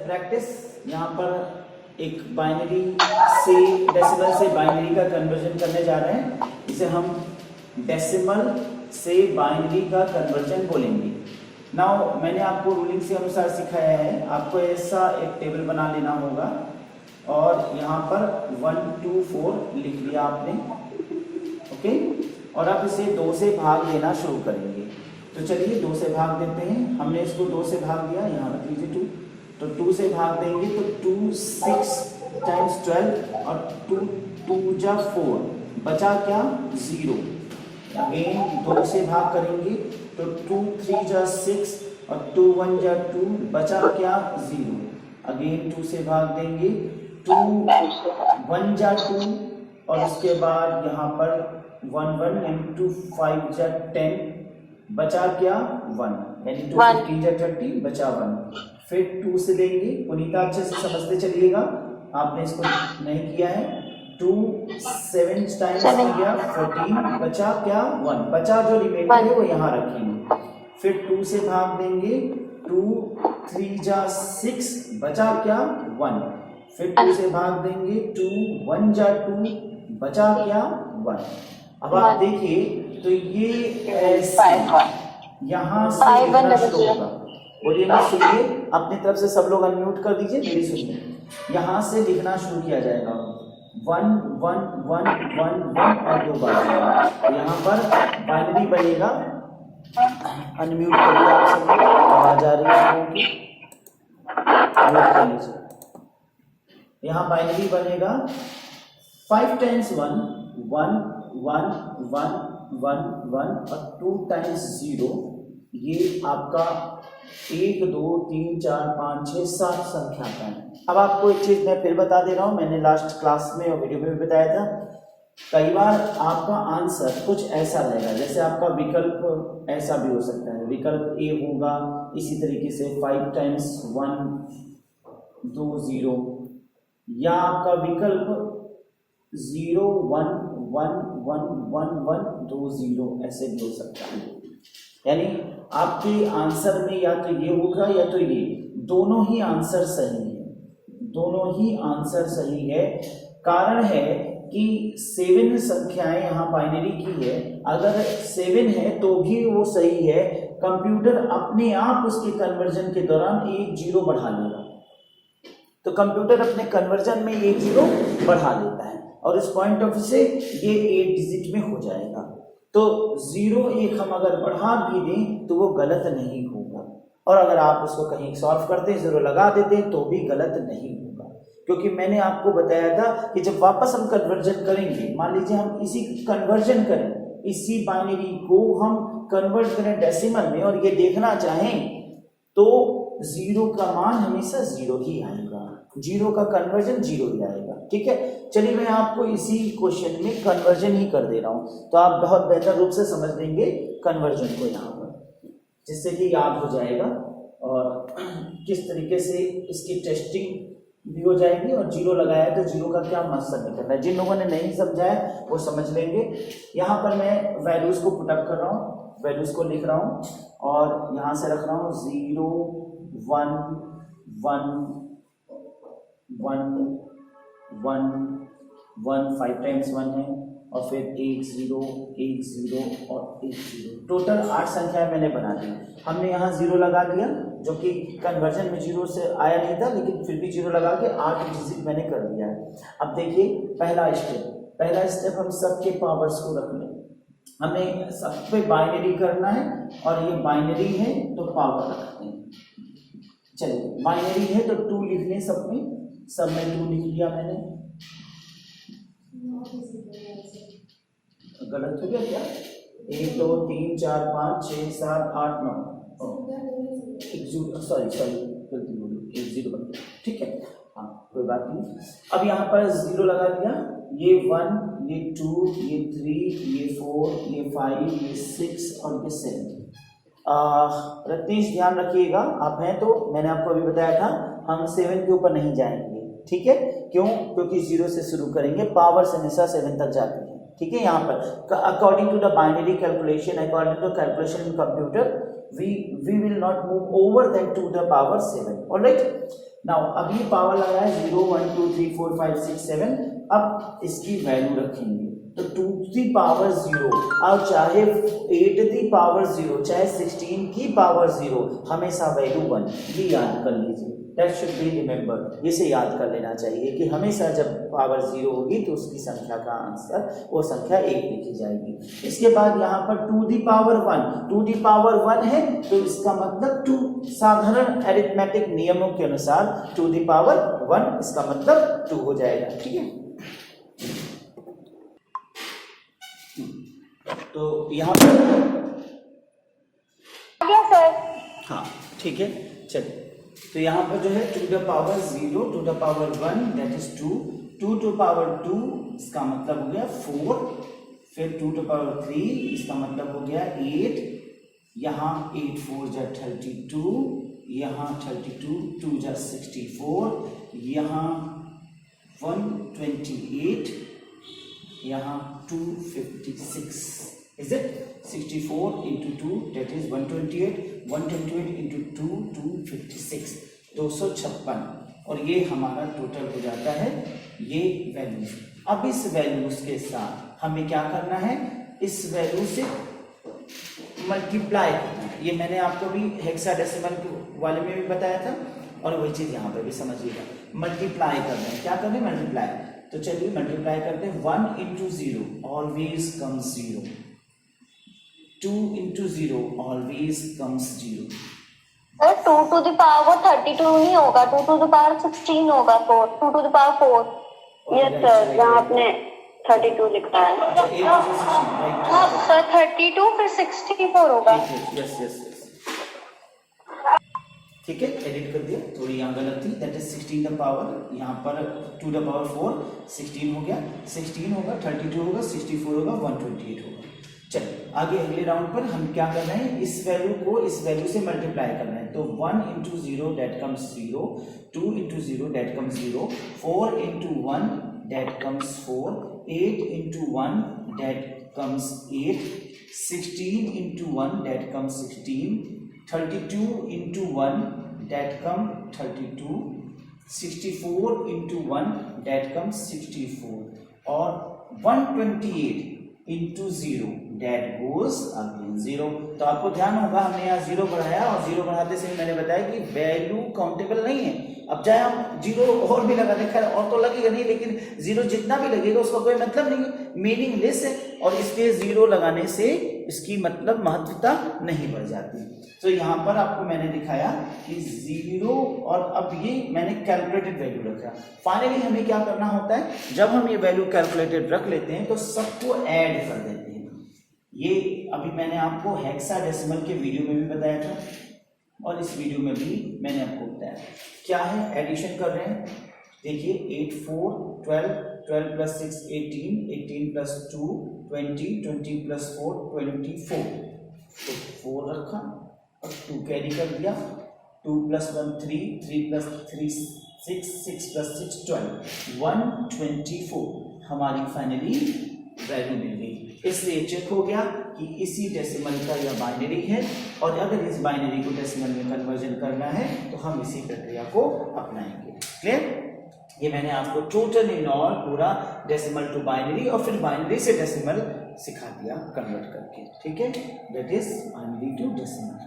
Practice. यहाँ पर एक बाइनरी से डेसिमल से बाइनरी का कन्वर्जन करने जा रहे हैं। इसे हम डेसिमल से बाइनरी का कन्वर्जन बोलेंगे। नाउ मैंने आपको रूलिंग के अनुसार सिखाया है, आपको ऐसा एक टेबल बना लेना होगा और यहाँ पर 1 2 4 लिख लिया आपने, ओके। और अब इसे 2 से भाग देना शुरू करेंगे। तो चलिए 2 से भाग देते हैं। हमने इसको 2 से भाग दिया, यहाँ रख लीजिए 2, तो 2 से भाग देंगे तो 2 6 टाइम्स 12 और 2 2 जा 4, बचा क्या 0। अगेन 2 से भाग करेंगे तो 2 3 जा 6 और 2 1 जा 2, बचा क्या 0। अगेन 2 से भाग देंगे, 2 1 जा 2 और उसके बाद यहाँ पर 1 1 इंटू 5 जा 10, बचा क्या 1, यानी 2 15 जा 30, बचा 1। फिर 2 से लेंगे, पुनीता अच्छे से समझते चलिएगा, आपने इसको नहीं किया है। 2 7 टाइम्स किया 14, बचा क्या 1, बचा जो रिमेंडर है वो यहाँ रखेंगे। फिर 2 से भाग देंगे, 2 3 जा 6, बचा क्या 1। फिर 2 से भाग देंगे, 2 1 जा 2, बचा क्या 1। अब आप देखिए तो ये ऐसे यहाँ से लिखना शुरू होगा। बोलिए ना, सुनिए, अपनी तरफ से सब लोग अनम्यूट कर दीजिए, मेरी सुनिए। यहाँ से लिखना शुरू किया जाएगा 1 1 1 1 1 और 2 बार। तो यहाँ पर बाइनरी बनेगा। अनम्यूट करिए आप सब लोग, आवाज आ रही है आप लोगों की, म्यूट कर लीजिए। यहाँ बाइनरी बनेगा 5 टाइम्स 1 1 1 1 1 1 और 2 टाइम्स 0। ये आपका 1 2 3 4 5 6 7 संख्या का है। अब आपको एक चीज मैं फिर बता दे रहा हूँ, मैंने लास्ट क्लास में और वीडियो में भी बताया था। कई बार आपका आंसर कुछ ऐसा रहेगा, जैसे आपका विकल्प ऐसा भी हो सकता है, विकल्प ए होगा इसी तरीके से 5 टाइम्स 1 2 0, या आपका विकल्प 0 1 1 1 1 1 2 0 ऐसे भी हो सकता है। यानी आपके आंसर में या तो ये होगा या तो ये, दोनों ही आंसर सही है, दोनों ही आंसर सही है। कारण है कि 7 संख्याएं यहाँ बाइनरी की है, अगर 7 है तो भी वो सही है। कंप्यूटर अपने आप उसके कन्वर्जन के दौरान 1 0 बढ़ा लेगा, तो कंप्यूटर अपने कन्वर्जन में 1 0 बढ़ा देता है और इस पॉइंट ऑफ व्यू से ये 8 डिजिट में हो जाएगा। तो 0 1 हम अगर बढ़ा भी दें तो वो गलत नहीं होगा, और अगर आप उसको कहीं सॉल्व करते 0 लगा देते तो भी गलत नहीं होगा, क्योंकि मैंने आपको बताया था कि जब वापस हम कन्वर्जन करेंगे, मान लीजिए हम इसी कन्वर्जन करें, इसी बाइनरी को हम कन्वर्ट करें डेसिमल में और ये देखना चाहें तो 0 का मान हमेशा 0 ही आएगा, 0 का कन्वर्जन 0 ही आएगा। ठीक है, चलिए मैं आपको इसी क्वेश्चन में कन्वर्जन ही कर दे रहा हूं, तो आप बहुत बेहतर रूप से समझ लेंगे कन्वर्जन को यहाँ पर, जिससे कि याद हो जाएगा और किस तरीके से इसकी टेस्टिंग भी हो जाएगी। और 0 लगाया तो 0 का क्या मकसद निकलना है, जिन लोगों ने नहीं समझा है वो समझ लेंगे। यहाँ पर मैं वैल्यूज को पुटअप कर रहा हूँ, वैल्यूज को लिख रहा हूँ और यहाँ से रख रहा हूँ 0 1 1 1 1 1 5 टाइम्स 1 है और फिर 1 0 1 0 और 1 0, टोटल 8 संख्याएं मैंने बना दी। हमने यहाँ 0 लगा दिया, जो कि कन्वर्जन में 0 से आया नहीं था, लेकिन फिर भी 0 लगा के 8 डिजिट मैंने कर दिया है। अब देखिए पहला स्टेप हम सबके पावर्स को रख लें, हमें सब पे बाइनरी करना है और ये बाइनरी है तो पावर रखते हैं। चलिए बाइनरी है तो 2 लिख लें, सब में 2 लिख लिया मैंने। गलत हो गया क्या? 1 2 3 4 5 6 7 8 9, सॉरी गलती हो गई, 1 0 बन गया। ठीक है, हाँ कोई बात नहीं। अब यहाँ पर 0 लगा दिया, ये 1 ये 2 ये 3 ये 4 ये 5 ये 6 और ये 7। रत्नेश ध्यान रखिएगा, आप हैं तो मैंने आपको अभी बताया था हम 7 के ऊपर नहीं जाएंगे। ठीक है, क्यों? क्योंकि 0 से शुरू करेंगे, पावर से हमेशा 7 तक जाती है। ठीक है, यहाँ पर according to the binary calculation, according to calculation in computer, we will not move over than to the power 7. Alright, now अब ये पावर लगा है 0 1 2 3 4 5 6 7, अब इसकी वैल्यू रखेंगे तो 2 की पावर 0 और चाहे 8 की पावर 0 चाहे 16 की पावर 0 हमेशा वैल्यू 1, ये याद कर लीजिए। दैट शुड बी रिमेंबर, इसे याद कर लेना चाहिए कि हमेशा जब पावर 0 होगी तो उसकी संख्या का आंसर वो संख्या 1 लिखी जाएगी। इसके बाद यहाँ पर 2 की पावर 1, 2 की पावर 1 है तो इसका मतलब 2, साधारण अरिथमेटिक नियमों के अनुसार 2 की पावर 1 इसका मतलब 2 हो जाएगा। ठीक है, तो यहाँ पर हाँ ठीक है, चलिए तो यहाँ पर जो है 2 to the power 0, 2 to the power 1 that is 2, 2 to the power 2 इसका मतलब हो गया 4, फिर 2 to the power 3 इसका मतलब हो गया 8, यहाँ 8 4 जा 32, यहाँ 32 2 जा 64, यहाँ 128, यहाँ 256, is it 64 into 2 that is 128, 128 into 2 256, 256, और ये हमारा टोटल हो जाता है ये वैल्यूज। अब इस वैल्यूज के साथ हमें क्या करना है, इस वैल्यू से मल्टीप्लाई करना है। ये मैंने आपको भी हेक्साडेसिमल वाले में भी बताया था और वही चीज यहाँ पे भी समझिएगा, मल्टीप्लाई करना है। क्या करना है, मल्टीप्लाई। तो चलिए मल्टीप्लाई करते हैं। 1 into 0 always comes 0, 2 into 0 always comes 0। और 2 to the power 32 नहीं होगा, 2 to the power 16 होगा, 2 to the power 4। Yes sir, यहाँ आपने 32 लिखा है। सर 32 फिर 64 होगा। यस यस यस, ठीक है, एडिट कर दिया, थोड़ी यहाँ गलत थी। दैट इज 16 द पावर, यहाँ पर 2 द पावर 4 16 हो गया, 16 होगा, 32 होगा, 64 होगा, 128 होगा। चलिए आगे अगले राउंड पर हम क्या कर रहे हैं, इस वैल्यू को इस वैल्यू से मल्टीप्लाई करना है। तो 1 into 0 that comes 0, 2 into 0 that comes 0, 4 into 1 that comes 4, 8 into 1 that comes 8, 16 into 1 that comes 16, 32 into 1 that come 32, 64 into 1 that comes 64, और 128 into 0 that goes again 0। तो आपको ध्यान होगा हमने यहाँ 0 बढ़ाया और 0 बढ़ाते से मैंने बताया कि वैल्यू काउंटेबल नहीं है। अब चाहे हम 0 और भी लगा दें, खैर और तो लगेगा नहीं, लेकिन 0 जितना भी लगेगा उसका कोई मतलब नहीं है, मीनिंगलेस है, और इसलिए 0 लगाने से इसकी मतलब महत्वता नहीं बढ़ जाती। तो यहाँ पर आपको मैंने दिखाया कि 0, और अब ये मैंने कैलकुलेटेड वैल्यू रखा। फाइनली हमें क्या करना होता है, जब हम ये वैल्यू कैलकुलेटेड रख लेते हैं तो सबको ऐड कर देते हैं। ये अभी मैंने आपको हेक्साडेसिमल के वीडियो में भी बताया था और इस वीडियो में भी मैंने आपको बताया। क्या है, एडिशन कर रहे हैं। देखिए 8 4 12, 12 plus 6 18, 18 plus 2 20, 20 plus 4 24। तो 4 रखा और 2 कैरी कर दिया, 2 plus 1 3, 3 plus 3 6, 6 plus 6 12, 124 हमारी फाइनली वैल्यू मिल गई। इसलिए चेक हो गया कि इसी डेसिमल का यह बाइनरी है, और अगर इस बाइनरी को डेसिमल में कन्वर्जन करना है तो हम इसी प्रक्रिया को अपनाएंगे। क्लियर? ये मैंने आपको टोटल इन ऑल पूरा डेसिमल टू बाइनरी और फिर बाइनरी से डेसिमल सिखा दिया कन्वर्ट करके। ठीक है, that is binary to decimal.